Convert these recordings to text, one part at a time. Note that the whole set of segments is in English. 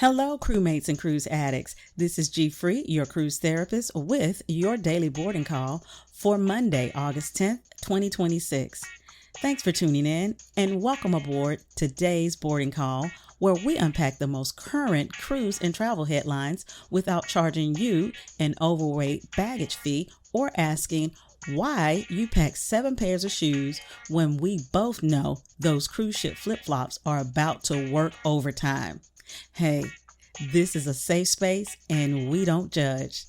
Hello, crewmates and cruise addicts. This is GFree, your cruise therapist, with your daily boarding call for Monday, August 10th, 2026. Thanks for tuning in and welcome aboard today's boarding call, where we unpack the most current cruise and travel headlines without charging you an overweight baggage fee or asking why you pack 7 pairs of shoes when we both know those cruise ship flip-flops are about to work overtime. Hey, this is a safe space and we don't judge.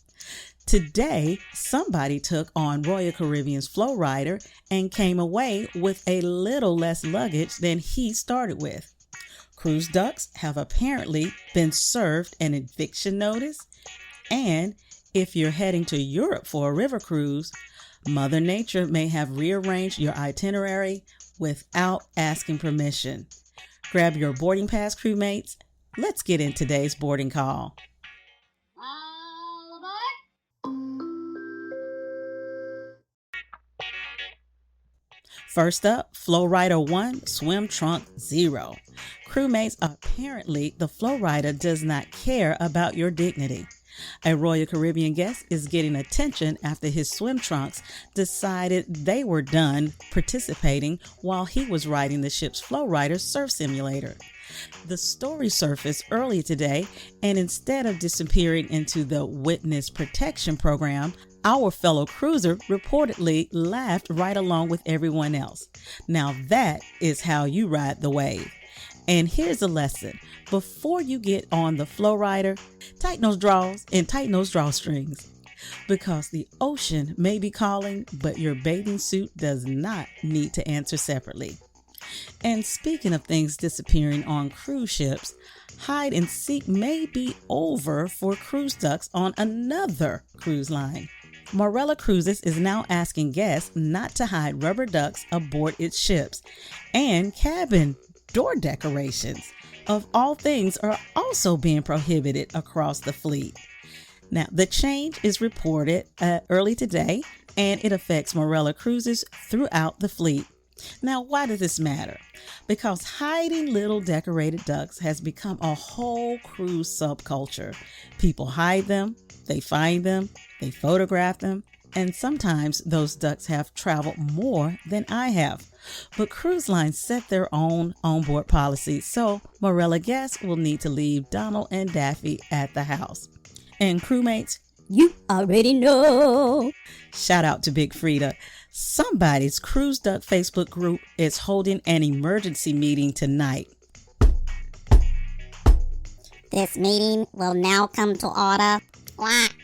Today, somebody took on Royal Caribbean's FlowRider and came away with a little less luggage than he started with. Cruise ducks have apparently been served an eviction notice, and if you're heading to Europe for a river cruise, Mother Nature may have rearranged your itinerary without asking permission. Grab your boarding pass, crewmates. Let's get in today's boarding call. First up, FlowRider 1, Swim Trunk 0. Crewmates, apparently the FlowRider does not care about your dignity. A Royal Caribbean guest is getting attention after his swim trunks decided they were done participating while he was riding the ship's FlowRider surf simulator. The story surfaced early today, and instead of disappearing into the witness protection program, our fellow cruiser reportedly laughed right along with everyone else. Now that is how you ride the wave. And here's a lesson. Before you get on the FlowRider, tighten those draws and tighten those drawstrings, because the ocean may be calling, but your bathing suit does not need to answer separately. And speaking of things disappearing on cruise ships, hide and seek may be over for cruise ducks on another cruise line. Marella Cruises is now asking guests not to hide rubber ducks aboard its ships, and cabin door decorations, of all things, are also being prohibited across the fleet. Now, the change is reported early today, and it affects Marella Cruises throughout the fleet. Now, why does this matter? Because hiding little decorated ducks has become a whole cruise subculture. People hide them, they find them, they photograph them, and sometimes those ducks have traveled more than I have. But cruise lines set their own onboard policy, so Marella guests will need to leave Donald and Daffy at the house. And crewmates, you already know. Shout out to Big Frida. Somebody's cruise duck Facebook group is holding an emergency meeting tonight. This meeting will now come to order. Quack.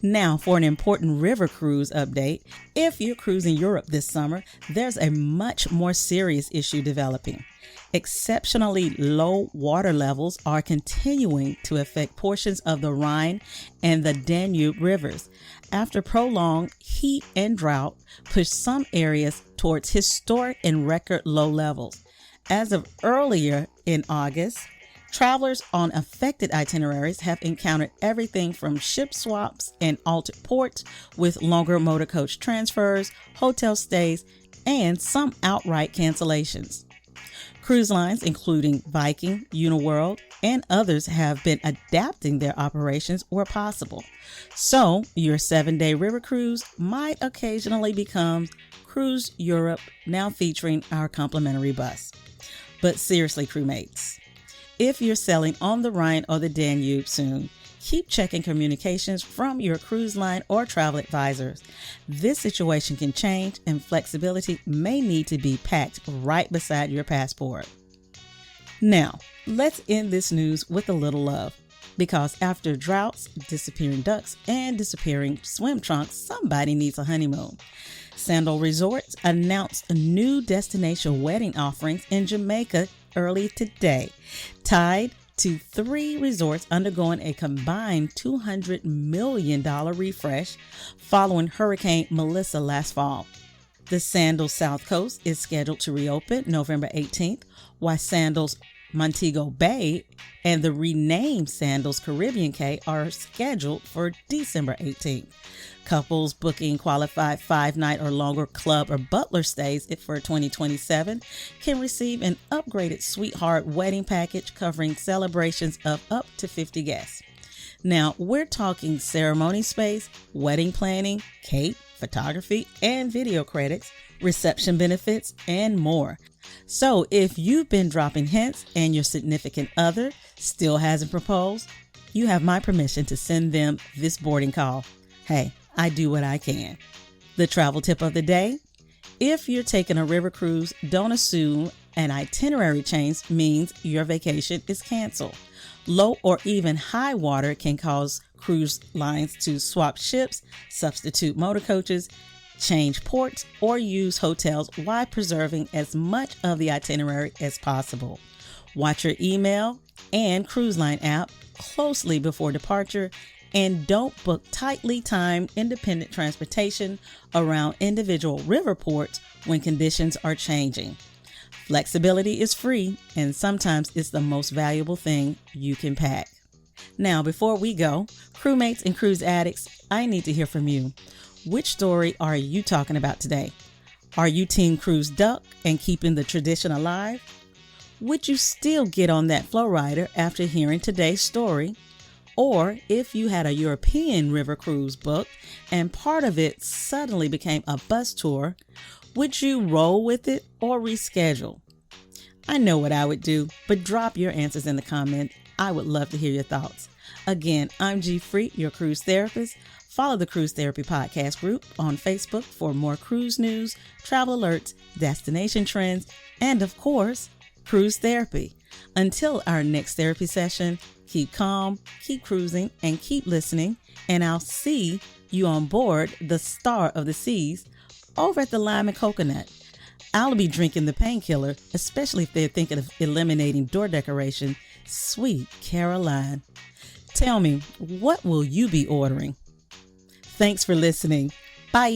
Now for an important river cruise update. If you're cruising Europe this summer, there's a much more serious issue developing. Exceptionally low water levels are continuing to affect portions of the Rhine and the Danube rivers, after prolonged heat and drought pushed some areas towards historic and record low levels. As of earlier in August, travelers on affected itineraries have encountered everything from ship swaps and altered ports, with longer motor coach transfers, hotel stays, and some outright cancellations. Cruise lines, including Viking, Uniworld, and others, have been adapting their operations where possible. So your 7-day river cruise might occasionally become Cruise Europe, now featuring our complimentary bus. But seriously, crewmates, if you're sailing on the Rhine or the Danube soon, keep checking communications from your cruise line or travel advisors. This situation can change, and flexibility may need to be packed right beside your passport. Now, let's end this news with a little love, because after droughts, disappearing ducks, and disappearing swim trunks, somebody needs a honeymoon. Sandals Resorts announced new destination wedding offerings in Jamaica early today, tied to 3 resorts undergoing a combined $200 million refresh following Hurricane Melissa last fall. The Sandals South Coast is scheduled to reopen November 18th, while Sandals Montego Bay, and the renamed Sandals Caribbean Cay are scheduled for December 18th. Couples booking qualified 5-night or longer club or butler stays for 2027 can receive an upgraded Sweetheart wedding package covering celebrations of up to 50 guests. Now, we're talking ceremony space, wedding planning, cake, photography, and video credits, reception benefits, and more. So if you've been dropping hints and your significant other still hasn't proposed, you have my permission to send them this boarding call. Hey, I do what I can. The travel tip of the day: if you're taking a river cruise, don't assume an itinerary change means your vacation is canceled. Low or even high water can cause cruise lines to swap ships, substitute motor coaches, change ports, or use hotels while preserving as much of the itinerary as possible. Watch your email and cruise line app closely before departure, and don't book tightly timed independent transportation around individual river ports when conditions are changing. Flexibility is free, and sometimes it's the most valuable thing you can pack. Now, before we go, crewmates and cruise addicts, I need to hear from you. Which story are you talking about today? Are you Team Cruise Duck and keeping the tradition alive? Would you still get on that FlowRider after hearing today's story? Or if you had a European river cruise booked and part of it suddenly became a bus tour, would you roll with it or reschedule? I know what I would do, but drop your answers in the comments. I would love to hear your thoughts. Again, I'm GFree, your cruise therapist. Follow the Cruise Therapy Podcast group on Facebook for more cruise news, travel alerts, destination trends, and of course, cruise therapy. Until our next therapy session, keep calm, keep cruising, and keep listening, and I'll see you on board the Star of the Seas over at the Lime and Coconut. I'll be drinking the painkiller, especially if they're thinking of eliminating door decoration, Sweet Caroline. Tell me, what will you be ordering? Thanks for listening. Bye.